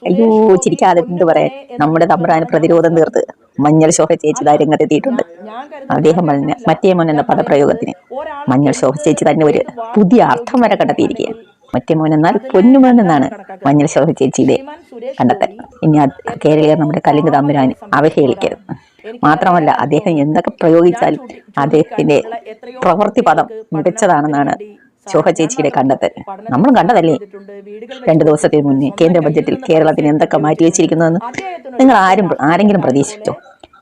അയ്യോ ചിരിക്കാതെ എന്ത് പറയാൻ, നമ്മുടെ തമ്പ്രാന് പ്രതിരോധം തീർത്ത് മഞ്ഞൾ ശോഭ ചേച്ചി രംഗത്തെത്തിയിട്ടുണ്ട്. അദ്ദേഹം പറഞ്ഞ മറ്റേ മോൻ എന്ന പദപ്രയോഗത്തിന് മഞ്ഞൾ ശോഭ ചേച്ചി തന്നെ ഒരു പുതിയ അർത്ഥം വരെ കണ്ടെത്തിയിരിക്കുകയാണ്. മറ്റേ മോൻ എന്നാൽ പൊന്നുമോൻ എന്നാണ് മഞ്ഞൾ ശോഭ ചേച്ചിയുടെ കണ്ടെത്തൽ. ഇനി കേരളീയർ നമ്മുടെ കലിംഗ തമ്പുരാന് അവഹേളിക്കരുത്. മാത്രമല്ല അദ്ദേഹം എന്തൊക്കെ പ്രയോഗിച്ചാലും അദ്ദേഹത്തിന്റെ പ്രവൃത്തി പദം മികച്ചതാണെന്നാണ് ശോഭ ചേച്ചിയുടെ കണ്ടെത്തൽ. നമ്മളും കണ്ടതല്ലേ 2 ദിവസത്തിന് മുന്നേ കേന്ദ്ര ബഡ്ജറ്റിൽ കേരളത്തിന് എന്തൊക്കെ മാറ്റിവെച്ചിരിക്കുന്നതെന്ന്. നിങ്ങൾ ആരെങ്കിലും പ്രതീക്ഷിച്ചോ?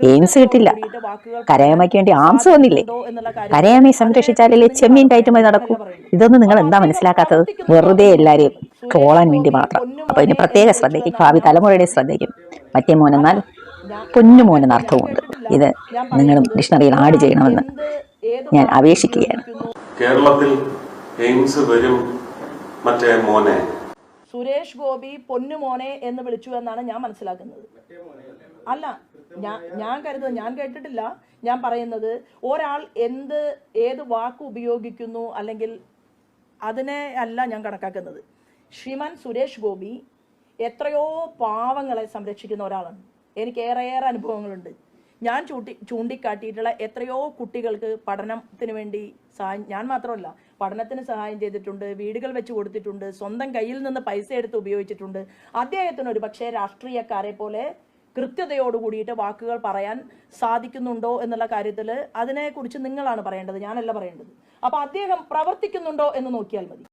എയിംസ് കിട്ടില്ല, കരയാമയ്ക്ക് വേണ്ടി ആംസ് വന്നില്ലേ? കരയാമയെ സംരക്ഷിച്ചാലല്ലേ ചെമ്മീൻ കയറ്റുമതി നടക്കൂ. ഇതൊന്നും നിങ്ങൾ എന്താ മനസ്സിലാക്കാത്തത്? വെറുതെ എല്ലാരെയും ട്രോളാൻ വേണ്ടി മാത്രം. അപ്പൊ ഇതിന് പ്രത്യേക ശ്രദ്ധയ്ക്കും ഭാവി തലമുറയുടെ ശ്രദ്ധയ്ക്കും മറ്റേ മോനെന്നാൽ പൊന്നുമോനെന്ന അർത്ഥവുമുണ്ട്. ഇത് നിങ്ങളും ഡിക്ഷണറിയിൽ ആഡ് ചെയ്യണമെന്ന് ഞാൻ അപേക്ഷിക്കുകയാണ്. കേരളത്തിൽ എയിംസ് വരും മറ്റേ മോനെ. സുരേഷ് ഗോപി പൊന്നുമോനെ എന്ന് വിളിച്ചു എന്നാണ് ഞാൻ മനസ്സിലാക്കുന്നത്. അല്ല, ഞാൻ കരുതുന്നത്, ഞാൻ കേട്ടിട്ടില്ല. ഞാൻ പറയുന്നത് ഒരാൾ ഏത് വാക്ക് ഉപയോഗിക്കുന്നു അല്ലെങ്കിൽ അതിനെ അല്ല ഞാൻ കണക്കാക്കുന്നത്. ശ്രീമാൻ സുരേഷ് ഗോപി എത്രയോ പാവങ്ങളെ സംരക്ഷിക്കുന്ന ഒരാളാണ്. എനിക്ക് ഏറെ അനുഭവങ്ങളുണ്ട്. ഞാൻ ചൂണ്ടിക്കാട്ടിയിട്ടുള്ള എത്രയോ കുട്ടികൾക്ക് പഠനത്തിന് വേണ്ടി ഞാൻ മാത്രമല്ല പഠനത്തിന് സഹായം ചെയ്തിട്ടുണ്ട്, വീടുകൾ വെച്ച് കൊടുത്തിട്ടുണ്ട്, സ്വന്തം കയ്യിൽ നിന്ന് പൈസ എടുത്ത് ഉപയോഗിച്ചിട്ടുണ്ട്. അദ്ദേഹത്തിന് ഒരു പക്ഷേ രാഷ്ട്രീയക്കാരെ പോലെ കൃത്യതയോട് കൂടിയിട്ട് വാക്കുകൾ പറയാൻ സാധിക്കുന്നുണ്ടോ എന്നുള്ള കാര്യത്തിൽ അതിനെക്കുറിച്ച് നിങ്ങളാണ് പറയേണ്ടത്, ഞാനല്ല പറയേണ്ടത്. അപ്പൊ അദ്ദേഹം പ്രവർത്തിക്കുന്നുണ്ടോ എന്ന് നോക്കിയാൽ മതി.